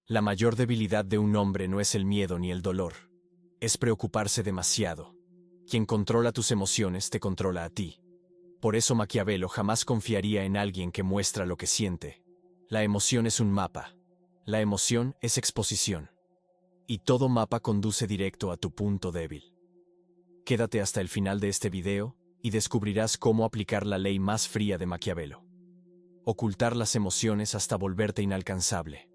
La mayor debilidad de un hombre no es el miedo ni el dolor. Es preocuparse demasiado. Quien controla tus emociones te controla a ti. Por eso Maquiavelo jamás confiaría en alguien que muestra lo que siente. La emoción es un mapa. La emoción es exposición. Y todo mapa conduce directo a tu punto débil. Quédate hasta el final de este video y descubrirás cómo aplicar la ley más fría de Maquiavelo. Ocultar las emociones hasta volverte inalcanzable.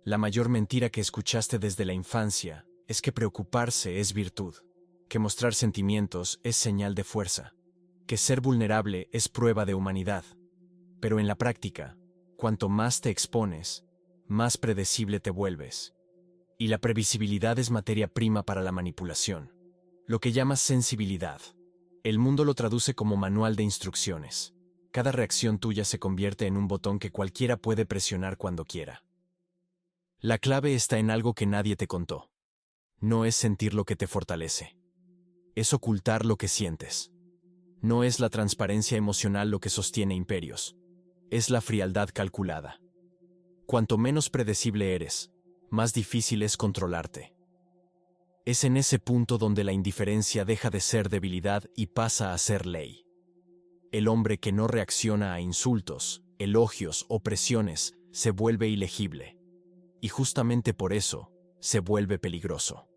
La mayor mentira que escuchaste desde la infancia es que preocuparse es virtud, que mostrar sentimientos es señal de fuerza, que ser vulnerable es prueba de humanidad. Pero en la práctica, cuanto más te expones, más predecible te vuelves. Y la previsibilidad es materia prima para la manipulación. Lo que llamas sensibilidad. El mundo lo traduce como manual de instrucciones. Cada reacción tuya se convierte en un botón que cualquiera puede presionar cuando quiera. La clave está en algo que nadie te contó. No es sentir lo que te fortalece. Es ocultar lo que sientes. No es la transparencia emocional lo que sostiene imperios. Es la frialdad calculada. Cuanto menos predecible eres, más difícil es controlarte. Es en ese punto donde la indiferencia deja de ser debilidad y pasa a ser ley. El hombre que no reacciona a insultos, elogios o presiones se vuelve ilegible. Y justamente por eso, se vuelve peligroso.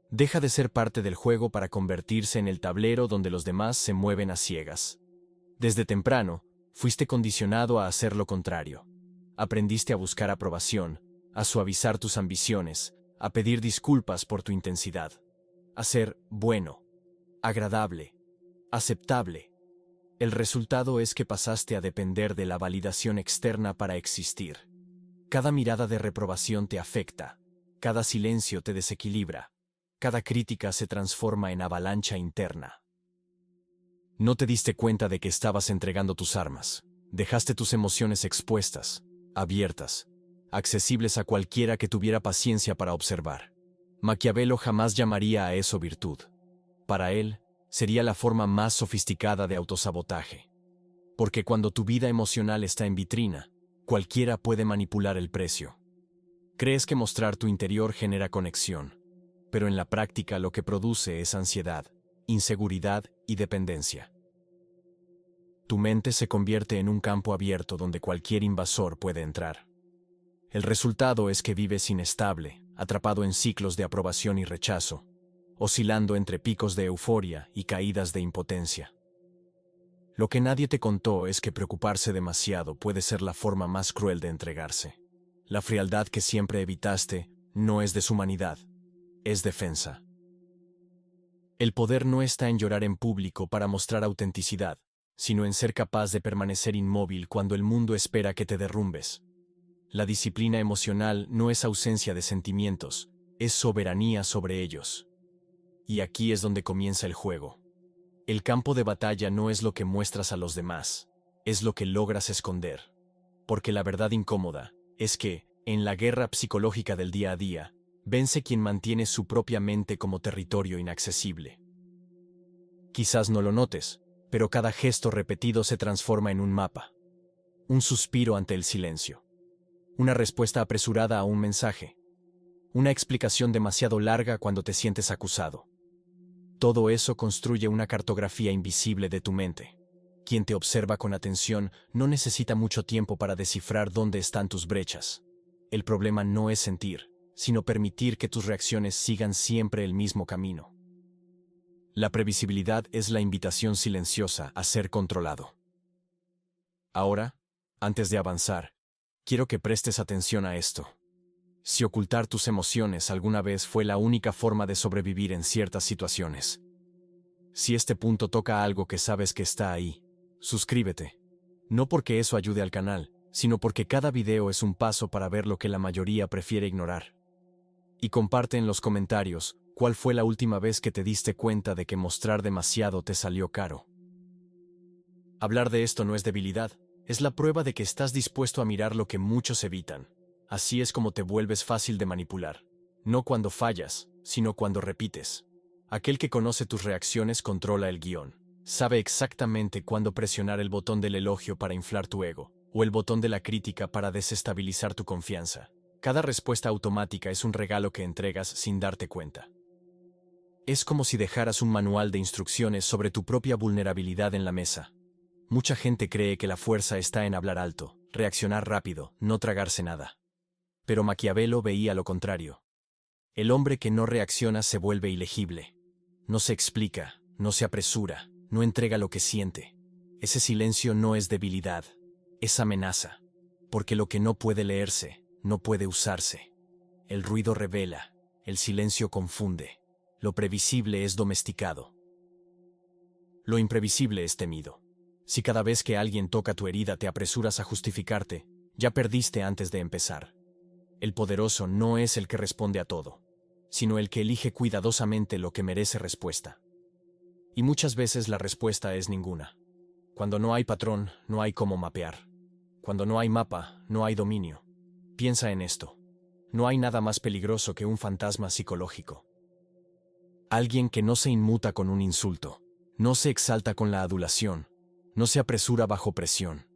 Deja de ser parte del juego para convertirse en el tablero donde los demás se mueven a ciegas. Desde temprano, fuiste condicionado a hacer lo contrario. Aprendiste a buscar aprobación, a suavizar tus ambiciones, a pedir disculpas por tu intensidad, a ser bueno, agradable, aceptable. El resultado es que pasaste a depender de la validación externa para existir. Cada mirada de reprobación te afecta, cada silencio te desequilibra, cada crítica se transforma en avalancha interna. No te diste cuenta de que estabas entregando tus armas, dejaste tus emociones expuestas, abiertas, accesibles a cualquiera que tuviera paciencia para observar. Maquiavelo jamás llamaría a eso virtud. Para él, sería la forma más sofisticada de autosabotaje. Porque cuando tu vida emocional está en vitrina, cualquiera puede manipular el precio. Crees que mostrar tu interior genera conexión, pero en la práctica lo que produce es ansiedad, inseguridad y dependencia. Tu mente se convierte en un campo abierto donde cualquier invasor puede entrar. El resultado es que vives inestable, atrapado en ciclos de aprobación y rechazo, oscilando entre picos de euforia y caídas de impotencia. Lo que nadie te contó es que preocuparse demasiado puede ser la forma más cruel de entregarse. La frialdad que siempre evitaste no es deshumanidad, es defensa. El poder no está en llorar en público para mostrar autenticidad, sino en ser capaz de permanecer inmóvil cuando el mundo espera que te derrumbes. La disciplina emocional no es ausencia de sentimientos, es soberanía sobre ellos. Y aquí es donde comienza el juego. El campo de batalla no es lo que muestras a los demás, es lo que logras esconder. Porque la verdad incómoda es que, en la guerra psicológica del día a día, vence quien mantiene su propia mente como territorio inaccesible. Quizás no lo notes, pero cada gesto repetido se transforma en un mapa. Un suspiro ante el silencio. Una respuesta apresurada a un mensaje. Una explicación demasiado larga cuando te sientes acusado. Todo eso construye una cartografía invisible de tu mente. Quien te observa con atención no necesita mucho tiempo para descifrar dónde están tus brechas. El problema no es sentir, sino permitir que tus reacciones sigan siempre el mismo camino. La previsibilidad es la invitación silenciosa a ser controlado. Ahora, antes de avanzar, quiero que prestes atención a esto. Si ocultar tus emociones alguna vez fue la única forma de sobrevivir en ciertas situaciones. Si este punto toca algo que sabes que está ahí, suscríbete. No porque eso ayude al canal, sino porque cada video es un paso para ver lo que la mayoría prefiere ignorar. Y comparte en los comentarios cuál fue la última vez que te diste cuenta de que mostrar demasiado te salió caro. Hablar de esto no es debilidad, es la prueba de que estás dispuesto a mirar lo que muchos evitan. Así es como te vuelves fácil de manipular. No cuando fallas, sino cuando repites. Aquel que conoce tus reacciones controla el guión. Sabe exactamente cuándo presionar el botón del elogio para inflar tu ego, o el botón de la crítica para desestabilizar tu confianza. Cada respuesta automática es un regalo que entregas sin darte cuenta. Es como si dejaras un manual de instrucciones sobre tu propia vulnerabilidad en la mesa. Mucha gente cree que la fuerza está en hablar alto, reaccionar rápido, no tragarse nada. Pero Maquiavelo veía lo contrario. El hombre que no reacciona se vuelve ilegible. No se explica, no se apresura, no entrega lo que siente. Ese silencio no es debilidad, es amenaza. Porque lo que no puede leerse, no puede usarse. El ruido revela, el silencio confunde. Lo previsible es domesticado. Lo imprevisible es temido. Si cada vez que alguien toca tu herida te apresuras a justificarte, ya perdiste antes de empezar. El poderoso no es el que responde a todo, sino el que elige cuidadosamente lo que merece respuesta. Y muchas veces la respuesta es ninguna. Cuando no hay patrón, no hay cómo mapear. Cuando no hay mapa, no hay dominio. Piensa en esto. No hay nada más peligroso que un fantasma psicológico. Alguien que no se inmuta con un insulto, no se exalta con la adulación, no se apresura bajo presión.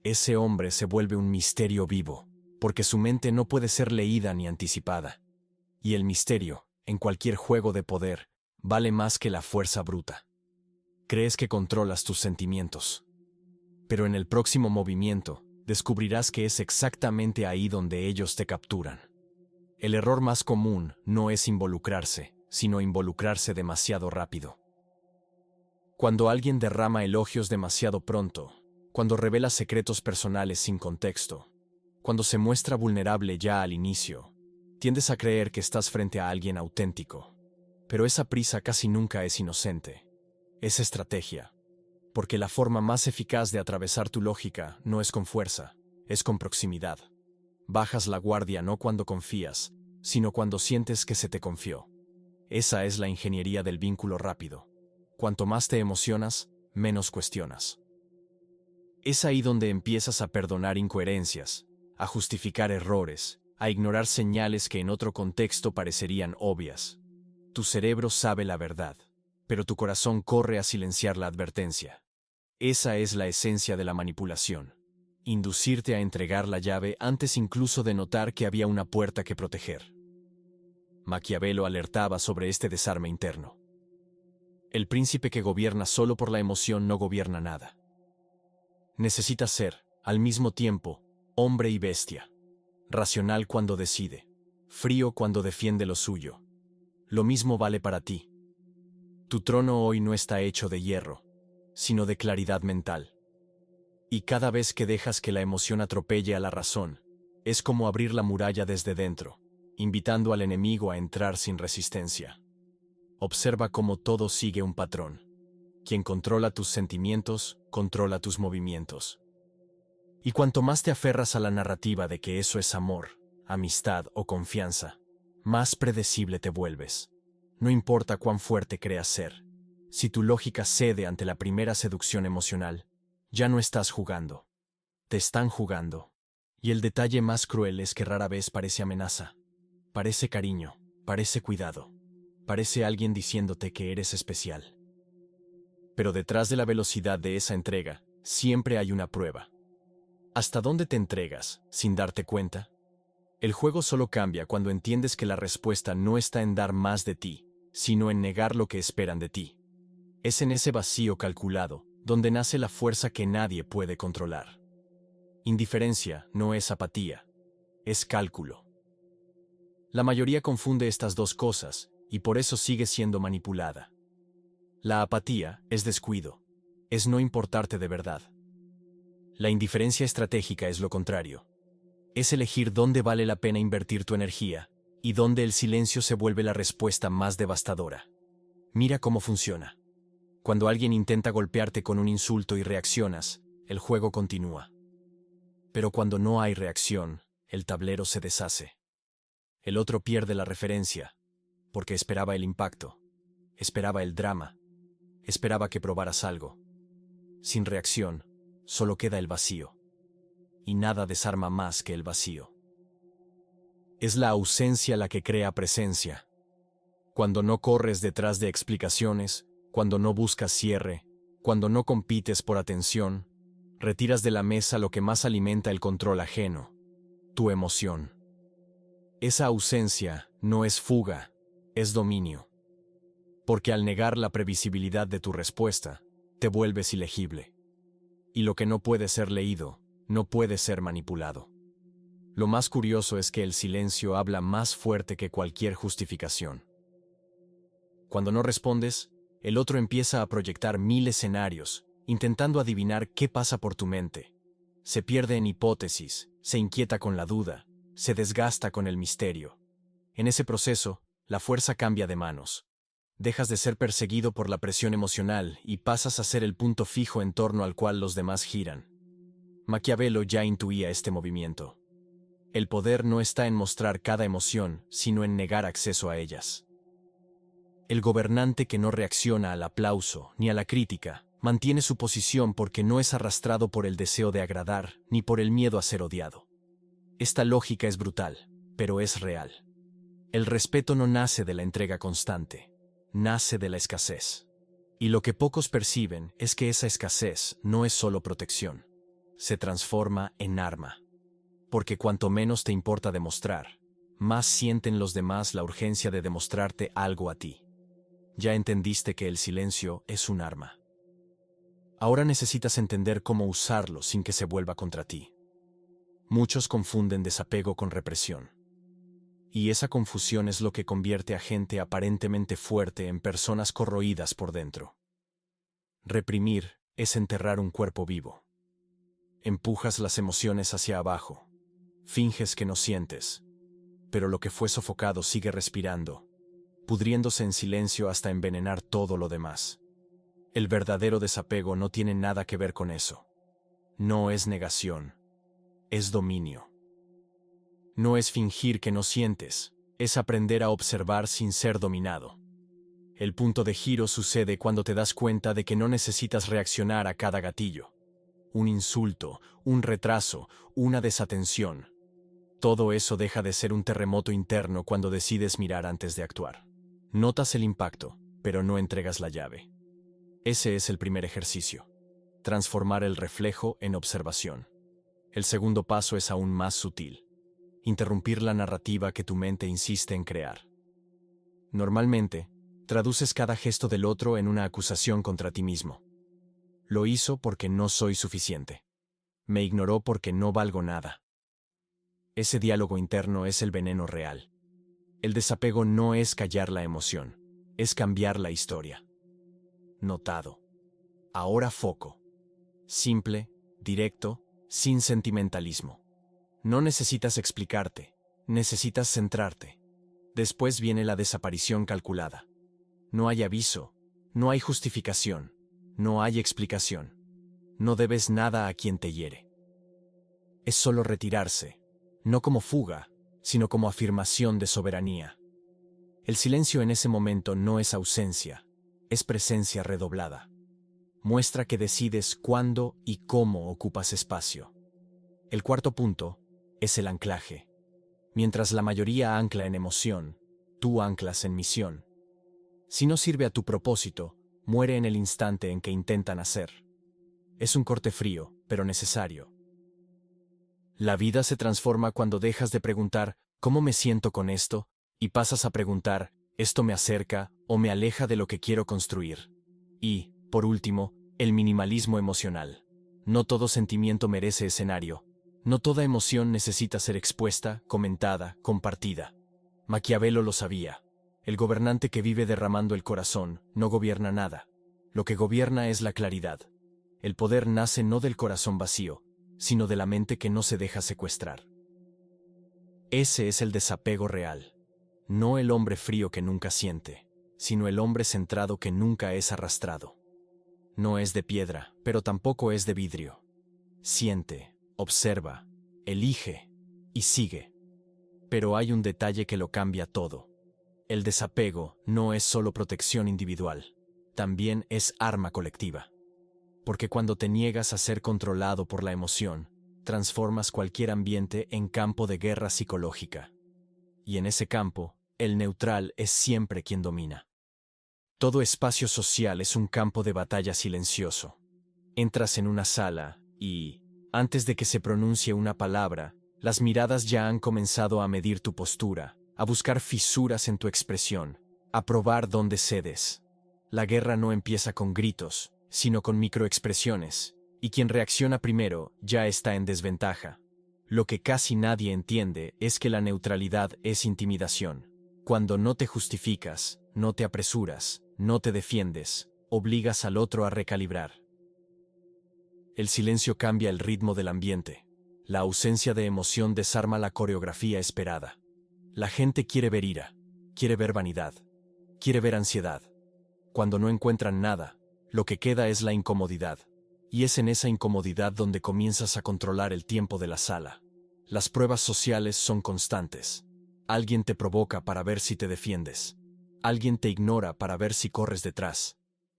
Ese hombre se vuelve un misterio vivo, porque su mente no puede ser leída ni anticipada. Y el misterio, en cualquier juego de poder, vale más que la fuerza bruta. Crees que controlas tus sentimientos. Pero en el próximo movimiento, descubrirás que es exactamente ahí donde ellos te capturan. El error más común no es involucrarse, sino involucrarse demasiado rápido. Cuando alguien derrama elogios demasiado pronto, cuando revela secretos personales sin contexto, cuando se muestra vulnerable ya al inicio, tiendes a creer que estás frente a alguien auténtico. Pero esa prisa casi nunca es inocente. Es estrategia. Porque la forma más eficaz de atravesar tu lógica no es con fuerza, es con proximidad. Bajas la guardia no cuando confías, sino cuando sientes que se te confió. Esa es la ingeniería del vínculo rápido. Cuanto más te emocionas, menos cuestionas. Es ahí donde empiezas a perdonar incoherencias, a justificar errores, a ignorar señales que en otro contexto parecerían obvias. Tu cerebro sabe la verdad, pero tu corazón corre a silenciar la advertencia. Esa es la esencia de la manipulación. Inducirte a entregar la llave antes incluso de notar que había una puerta que proteger. Maquiavelo alertaba sobre este desarme interno. El príncipe que gobierna solo por la emoción no gobierna nada. Necesita ser, al mismo tiempo, hombre y bestia. Racional cuando decide, frío cuando defiende lo suyo. Lo mismo vale para ti. Tu trono hoy no está hecho de hierro, sino de claridad mental. Y cada vez que dejas que la emoción atropelle a la razón, es como abrir la muralla desde dentro, invitando al enemigo a entrar sin resistencia. Observa cómo todo sigue un patrón. Quien controla tus sentimientos, controla tus movimientos. Y cuanto más te aferras a la narrativa de que eso es amor, amistad o confianza, más predecible te vuelves. No importa cuán fuerte creas ser. Si tu lógica cede ante la primera seducción emocional, ya no estás jugando. Te están jugando. Y el detalle más cruel es que rara vez parece amenaza. Parece cariño, parece cuidado. Parece alguien diciéndote que eres especial. Pero detrás de la velocidad de esa entrega, siempre hay una prueba. ¿Hasta dónde te entregas, sin darte cuenta? El juego solo cambia cuando entiendes que la respuesta no está en dar más de ti, sino en negar lo que esperan de ti. Es en ese vacío calculado, donde nace la fuerza que nadie puede controlar. Indiferencia no es apatía, es cálculo. La mayoría confunde estas dos cosas, y por eso sigue siendo manipulada. La apatía es descuido, es no importarte de verdad. La indiferencia estratégica es lo contrario. Es elegir dónde vale la pena invertir tu energía, y dónde el silencio se vuelve la respuesta más devastadora. Mira cómo funciona. Cuando alguien intenta golpearte con un insulto y reaccionas, el juego continúa. Pero cuando no hay reacción, el tablero se deshace. El otro pierde la referencia, porque esperaba el impacto, esperaba el drama, esperaba que probaras algo. Sin reacción, solo queda el vacío. Y nada desarma más que el vacío. Es la ausencia la que crea presencia. Cuando no corres detrás de explicaciones, cuando no buscas cierre, cuando no compites por atención, Retiras de la mesa lo que más alimenta el control ajeno, tu emoción. Esa ausencia no es fuga, es dominio. Porque al negar la previsibilidad de tu respuesta, te vuelves ilegible. Y lo que no puede ser leído, no puede ser manipulado. Lo más curioso es que el silencio habla más fuerte que cualquier justificación. Cuando no respondes, el otro empieza a proyectar 1000 escenarios, intentando adivinar qué pasa por tu mente. Se pierde en hipótesis, se inquieta con la duda, se desgasta con el misterio. En ese proceso, la fuerza cambia de manos. Dejas de ser perseguido por la presión emocional y pasas a ser el punto fijo en torno al cual los demás giran. Maquiavelo ya intuía este movimiento. El poder no está en mostrar cada emoción, sino en negar acceso a ellas. El gobernante que no reacciona al aplauso ni a la crítica mantiene su posición porque no es arrastrado por el deseo de agradar ni por el miedo a ser odiado. Esta lógica es brutal, pero es real. El respeto no nace de la entrega constante, nace de la escasez. Y lo que pocos perciben es que esa escasez no es solo protección, se transforma en arma. Porque cuanto menos te importa demostrar, más sienten los demás la urgencia de demostrarte algo a ti. Ya entendiste que el silencio es un arma. Ahora necesitas entender cómo usarlo sin que se vuelva contra ti. Muchos confunden desapego con represión. Y esa confusión es lo que convierte a gente aparentemente fuerte en personas corroídas por dentro. Reprimir es enterrar un cuerpo vivo. Empujas las emociones hacia abajo. Finges que no sientes, pero lo que fue sofocado sigue respirando, pudriéndose en silencio hasta envenenar todo lo demás. El verdadero desapego no tiene nada que ver con eso. No es negación, es dominio. No es fingir que no sientes, es aprender a observar sin ser dominado. El punto de giro sucede cuando te das cuenta de que no necesitas reaccionar a cada gatillo. Un insulto, un retraso, una desatención. Todo eso deja de ser un terremoto interno cuando decides mirar antes de actuar. Notas el impacto, pero no entregas la llave. Ese es el primer ejercicio. Transformar el reflejo en observación. El segundo paso es aún más sutil. Interrumpir la narrativa que tu mente insiste en crear. Normalmente, traduces cada gesto del otro en una acusación contra ti mismo. Lo hizo porque no soy suficiente. Me ignoró porque no valgo nada. Ese diálogo interno es el veneno real. El desapego no es callar la emoción, es cambiar la historia. Notado. Ahora foco. Simple, directo, sin sentimentalismo. No necesitas explicarte, necesitas centrarte. Después viene la desaparición calculada. No hay aviso, no hay justificación, no hay explicación. No debes nada a quien te hiere. Es solo retirarse, no como fuga, sino como afirmación de soberanía. El silencio en ese momento no es ausencia, es presencia redoblada. Muestra que decides cuándo y cómo ocupas espacio. El cuarto punto es el anclaje. Mientras la mayoría ancla en emoción, tú anclas en misión. Si no sirve a tu propósito, muere en el instante en que intentan hacer. Es un corte frío, pero necesario. La vida se transforma cuando dejas de preguntar ¿cómo me siento con esto? Y pasas a preguntar ¿esto me acerca o me aleja de lo que quiero construir? Y, por último, el minimalismo emocional. No todo sentimiento merece escenario. No toda emoción necesita ser expuesta, comentada, compartida. Maquiavelo lo sabía. El gobernante que vive derramando el corazón no gobierna nada. Lo que gobierna es la claridad. El poder nace no del corazón vacío, sino de la mente que no se deja secuestrar. Ese es el desapego real. No el hombre frío que nunca siente, sino el hombre centrado que nunca es arrastrado. No es de piedra, pero tampoco es de vidrio. Siente, observa, elige y sigue. Pero hay un detalle que lo cambia todo. El desapego no es solo protección individual, también es arma colectiva. Porque cuando te niegas a ser controlado por la emoción, transformas cualquier ambiente en campo de guerra psicológica. Y en ese campo, el neutral es siempre quien domina. Todo espacio social es un campo de batalla silencioso. Entras en una sala y, antes de que se pronuncie una palabra, las miradas ya han comenzado a medir tu postura, a buscar fisuras en tu expresión, a probar dónde cedes. La guerra no empieza con gritos, sino con microexpresiones, y quien reacciona primero ya está en desventaja. Lo que casi nadie entiende es que la neutralidad es intimidación. Cuando no te justificas, no te apresuras, no te defiendes, obligas al otro a recalibrar. El silencio cambia el ritmo del ambiente. La ausencia de emoción desarma la coreografía esperada. La gente quiere ver ira, quiere ver vanidad, quiere ver ansiedad. Cuando no encuentran nada, lo que queda es la incomodidad. Y es en esa incomodidad donde comienzas a controlar el tiempo de la sala. Las pruebas sociales son constantes. Alguien te provoca para ver si te defiendes. Alguien te ignora para ver si corres detrás.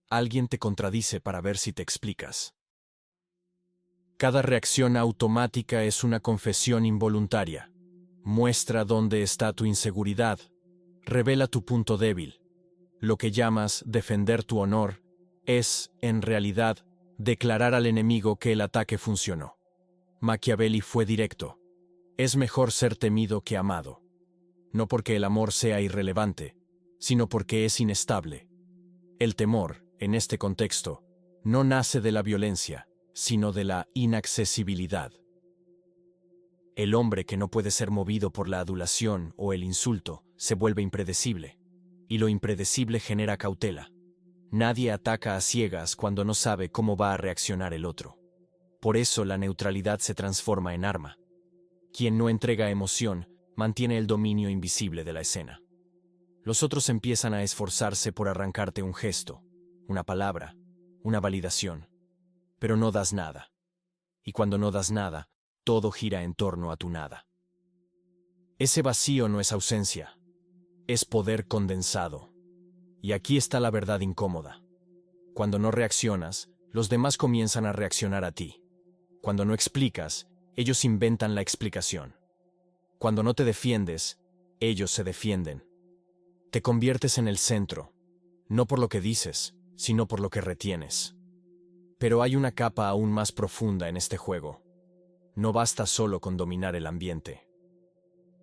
Alguien te contradice para ver si te explicas. Cada reacción automática es una confesión involuntaria. Muestra dónde está tu inseguridad. Revela tu punto débil. Lo que llamas defender tu honor es, en realidad, declarar al enemigo que el ataque funcionó. Machiavelli fue directo. Es mejor ser temido que amado. No porque el amor sea irrelevante, sino porque es inestable. El temor, en este contexto, no nace de la violencia, sino de la inaccesibilidad. El hombre que no puede ser movido por la adulación o el insulto se vuelve impredecible, y lo impredecible genera cautela. Nadie ataca a ciegas cuando no sabe cómo va a reaccionar el otro. Por eso la neutralidad se transforma en arma. Quien no entrega emoción mantiene el dominio invisible de la escena. Los otros empiezan a esforzarse por arrancarte un gesto, una palabra, una validación. Pero no das nada. Y cuando no das nada, todo gira en torno a tu nada. Ese vacío no es ausencia, es poder condensado. Y aquí está la verdad incómoda. Cuando no reaccionas, los demás comienzan a reaccionar a ti. Cuando no explicas, ellos inventan la explicación. Cuando no te defiendes, ellos se defienden. Te conviertes en el centro, no por lo que dices, sino por lo que retienes. Pero hay una capa aún más profunda en este juego. No basta solo con dominar el ambiente.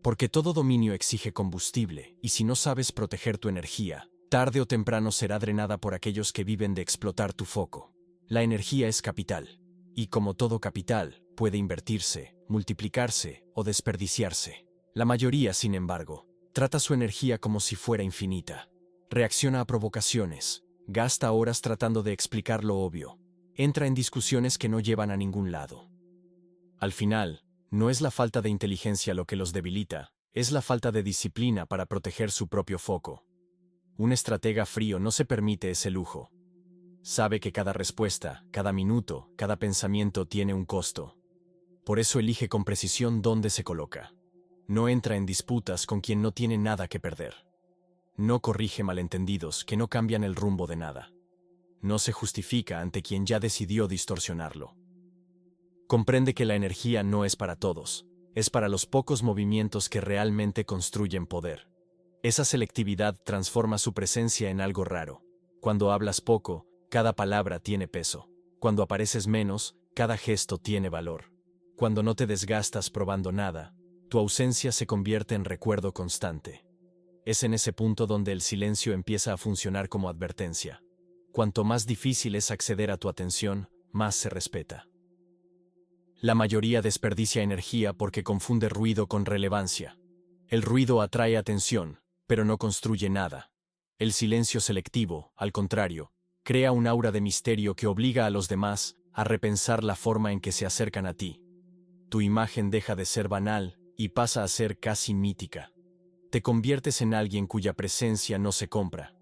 Porque todo dominio exige combustible, y si no sabes proteger tu energía, tarde o temprano será drenada por aquellos que viven de explotar tu foco. La energía es capital, y como todo capital, puede invertirse, multiplicarse o desperdiciarse. La mayoría, sin embargo, trata su energía como si fuera infinita. Reacciona a provocaciones, gasta horas tratando de explicar lo obvio, entra en discusiones que no llevan a ningún lado. Al final, no es la falta de inteligencia lo que los debilita, es la falta de disciplina para proteger su propio foco. Un estratega frío no se permite ese lujo. Sabe que cada respuesta, cada minuto, cada pensamiento tiene un costo. Por eso elige con precisión dónde se coloca. No entra en disputas con quien no tiene nada que perder. No corrige malentendidos que no cambian el rumbo de nada. No se justifica ante quien ya decidió distorsionarlo. Comprende que la energía no es para todos, es para los pocos movimientos que realmente construyen poder. Esa selectividad transforma su presencia en algo raro. Cuando hablas poco, cada palabra tiene peso. Cuando apareces menos, cada gesto tiene valor. Cuando no te desgastas probando nada, tu ausencia se convierte en recuerdo constante. Es en ese punto donde el silencio empieza a funcionar como advertencia. Cuanto más difícil es acceder a tu atención, más se respeta. La mayoría desperdicia energía porque confunde ruido con relevancia. El ruido atrae atención, pero no construye nada. El silencio selectivo, al contrario, crea un aura de misterio que obliga a los demás a repensar la forma en que se acercan a ti. Tu imagen deja de ser banal y pasa a ser casi mítica. Te conviertes en alguien cuya presencia no se compra,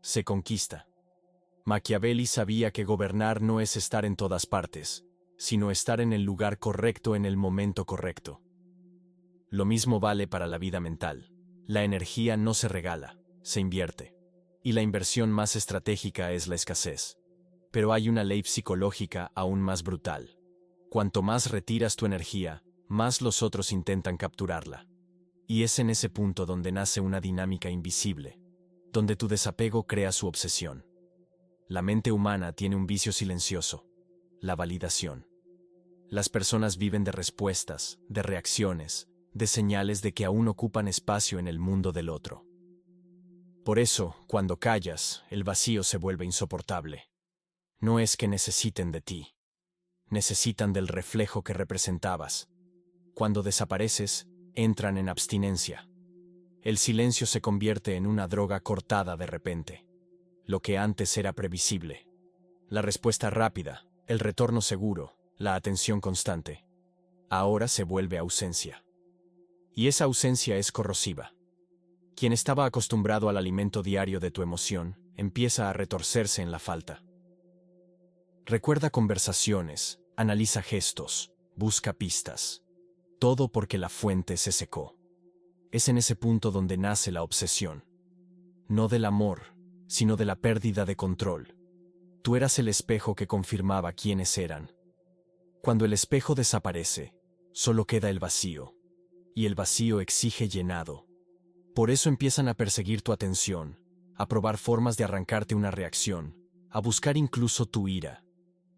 se conquista. Machiavelli sabía que gobernar no es estar en todas partes, sino estar en el lugar correcto en el momento correcto. Lo mismo vale para la vida mental. La energía no se regala, se invierte. Y la inversión más estratégica es la escasez. Pero hay una ley psicológica aún más brutal. Cuanto más retiras tu energía, más los otros intentan capturarla. Y es en ese punto donde nace una dinámica invisible, donde tu desapego crea su obsesión. La mente humana tiene un vicio silencioso: la validación. Las personas viven de respuestas, de reacciones, de señales de que aún ocupan espacio en el mundo del otro. Por eso, cuando callas, el vacío se vuelve insoportable. No es que necesiten de ti. Necesitan del reflejo que representabas. Cuando desapareces, entran en abstinencia. El silencio se convierte en una droga cortada de repente. Lo que antes era previsible. La respuesta rápida, el retorno seguro, la atención constante. Ahora se vuelve ausencia. Y esa ausencia es corrosiva. Quien estaba acostumbrado al alimento diario de tu emoción, empieza a retorcerse en la falta. Recuerda conversaciones, analiza gestos, busca pistas. Todo porque la fuente se secó. Es en ese punto donde nace la obsesión. No del amor, sino de la pérdida de control. Tú eras el espejo que confirmaba quiénes eran. Cuando el espejo desaparece, solo queda el vacío. Y el vacío exige llenado. Por eso empiezan a perseguir tu atención, a probar formas de arrancarte una reacción, a buscar incluso tu ira.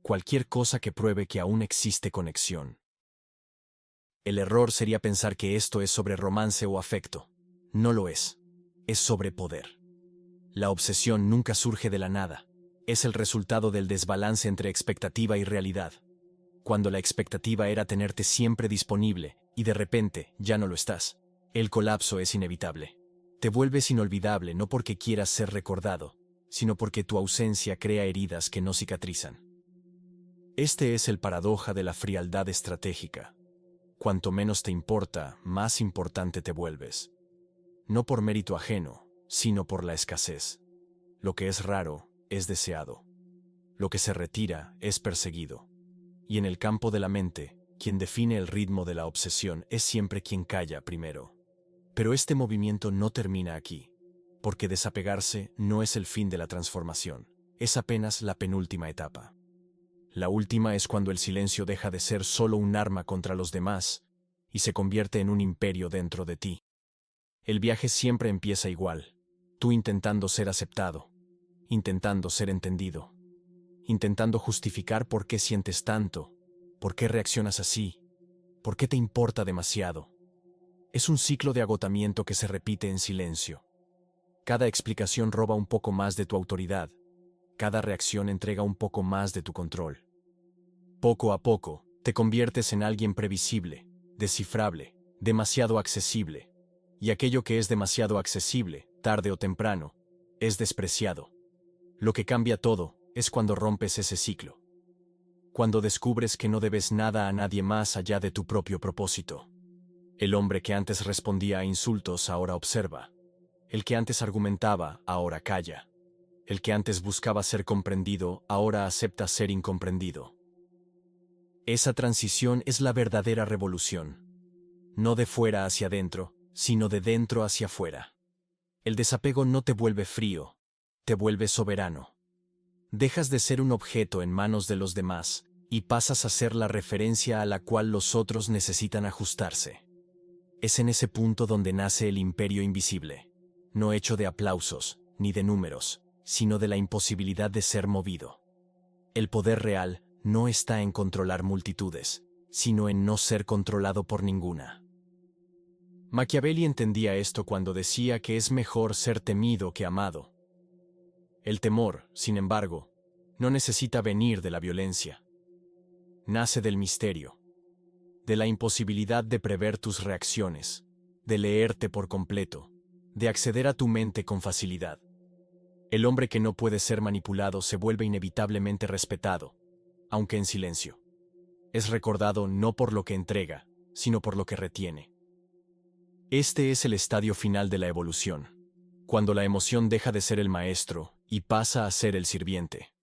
Cualquier cosa que pruebe que aún existe conexión. El error sería pensar que esto es sobre romance o afecto. No lo es. Es sobre poder. La obsesión nunca surge de la nada. Es el resultado del desbalance entre expectativa y realidad. Cuando la expectativa era tenerte siempre disponible, y de repente ya no lo estás, el colapso es inevitable. Te vuelves inolvidable no porque quieras ser recordado, sino porque tu ausencia crea heridas que no cicatrizan. Este es el paradoja de la frialdad estratégica. Cuanto menos te importa, más importante te vuelves. No por mérito ajeno, sino por la escasez. Lo que es raro, es deseado. Lo que se retira, es perseguido. Y en el campo de la mente, quien define el ritmo de la obsesión es siempre quien calla primero. Pero este movimiento no termina aquí, porque desapegarse no es el fin de la transformación, es apenas la penúltima etapa. La última es cuando el silencio deja de ser solo un arma contra los demás y se convierte en un imperio dentro de ti. El viaje siempre empieza igual, tú intentando ser aceptado, intentando ser entendido, intentando justificar por qué sientes tanto, por qué reaccionas así, por qué te importa demasiado. Es un ciclo de agotamiento que se repite en silencio. Cada explicación roba un poco más de tu autoridad, cada reacción entrega un poco más de tu control. Poco a poco, te conviertes en alguien previsible, descifrable, demasiado accesible. Y aquello que es demasiado accesible, tarde o temprano, es despreciado. Lo que cambia todo es cuando rompes ese ciclo. Cuando descubres que no debes nada a nadie más allá de tu propio propósito. El hombre que antes respondía a insultos ahora observa. El que antes argumentaba ahora calla. El que antes buscaba ser comprendido ahora acepta ser incomprendido. Esa transición es la verdadera revolución. No de fuera hacia adentro, sino de dentro hacia afuera. El desapego no te vuelve frío, te vuelve soberano. Dejas de ser un objeto en manos de los demás y pasas a ser la referencia a la cual los otros necesitan ajustarse. Es en ese punto donde nace el imperio invisible, no hecho de aplausos ni de números, sino de la imposibilidad de ser movido. El poder real no está en controlar multitudes, sino en no ser controlado por ninguna. Machiavelli entendía esto cuando decía que es mejor ser temido que amado. El temor, sin embargo, no necesita venir de la violencia. Nace del misterio, de la imposibilidad de prever tus reacciones, de leerte por completo, de acceder a tu mente con facilidad. El hombre que no puede ser manipulado se vuelve inevitablemente respetado, aunque en silencio. Es recordado no por lo que entrega, sino por lo que retiene. Este es el estadio final de la evolución, cuando la emoción deja de ser el maestro y pasa a ser el sirviente.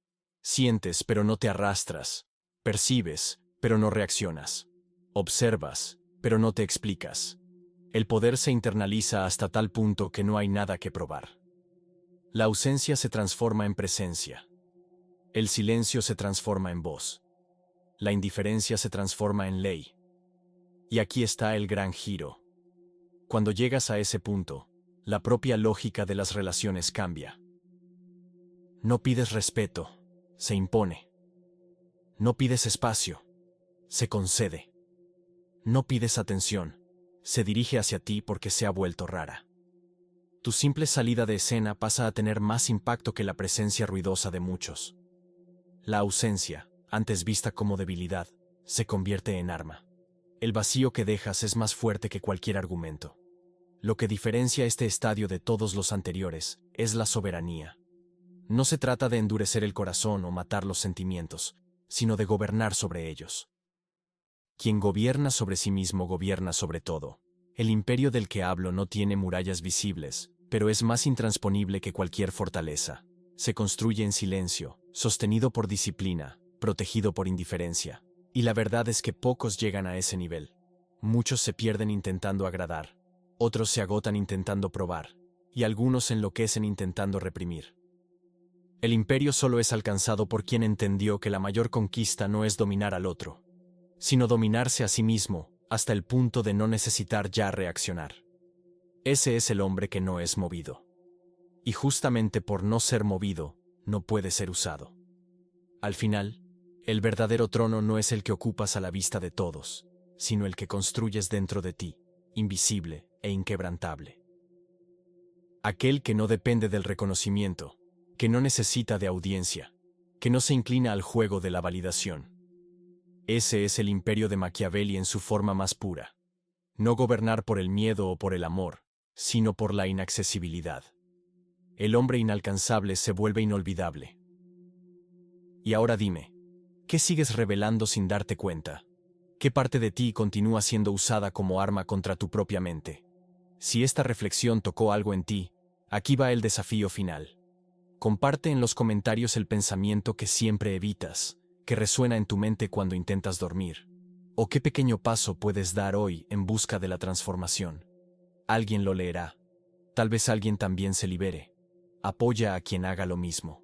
Sientes, pero no te arrastras. Percibes, pero no reaccionas. Observas, pero no te explicas. El poder se internaliza hasta tal punto que no hay nada que probar. La ausencia se transforma en presencia. El silencio se transforma en voz. La indiferencia se transforma en ley. Y aquí está el gran giro. Cuando llegas a ese punto, la propia lógica de las relaciones cambia. No pides respeto, se impone. No pides espacio, se concede. No pides atención, se dirige hacia ti porque se ha vuelto rara. Tu simple salida de escena pasa a tener más impacto que la presencia ruidosa de muchos. La ausencia, antes vista como debilidad, se convierte en arma. El vacío que dejas es más fuerte que cualquier argumento. Lo que diferencia este estadio de todos los anteriores es la soberanía. No se trata de endurecer el corazón o matar los sentimientos, sino de gobernar sobre ellos. Quien gobierna sobre sí mismo gobierna sobre todo. El imperio del que hablo no tiene murallas visibles, pero es más intransponible que cualquier fortaleza. Se construye en silencio, sostenido por disciplina, protegido por indiferencia. Y la verdad es que pocos llegan a ese nivel. Muchos se pierden intentando agradar, otros se agotan intentando probar, y algunos enloquecen intentando reprimir. El imperio solo es alcanzado por quien entendió que la mayor conquista no es dominar al otro, sino dominarse a sí mismo, hasta el punto de no necesitar ya reaccionar. Ese es el hombre que no es movido. Y justamente por no ser movido, no puede ser usado. Al final, el verdadero trono no es el que ocupas a la vista de todos, sino el que construyes dentro de ti, invisible e inquebrantable. Aquel que no depende del reconocimiento, que no necesita de audiencia, que no se inclina al juego de la validación. Ese es el imperio de Machiavelli en su forma más pura. No gobernar por el miedo o por el amor, sino por la inaccesibilidad. El hombre inalcanzable se vuelve inolvidable. Y ahora dime, ¿qué sigues revelando sin darte cuenta? ¿Qué parte de ti continúa siendo usada como arma contra tu propia mente? Si esta reflexión tocó algo en ti, aquí va el desafío final. Comparte en los comentarios el pensamiento que siempre evitas, que resuena en tu mente cuando intentas dormir. ¿O qué pequeño paso puedes dar hoy en busca de la transformación? Alguien lo leerá. Tal vez alguien también se libere. Apoya a quien haga lo mismo.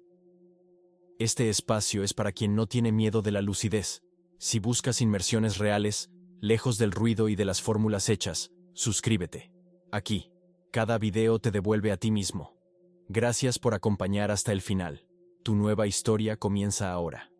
Este espacio es para quien no tiene miedo de la lucidez. Si buscas inmersiones reales, lejos del ruido y de las fórmulas hechas, suscríbete. Aquí, cada video te devuelve a ti mismo. Gracias por acompañar hasta el final. Tu nueva historia comienza ahora.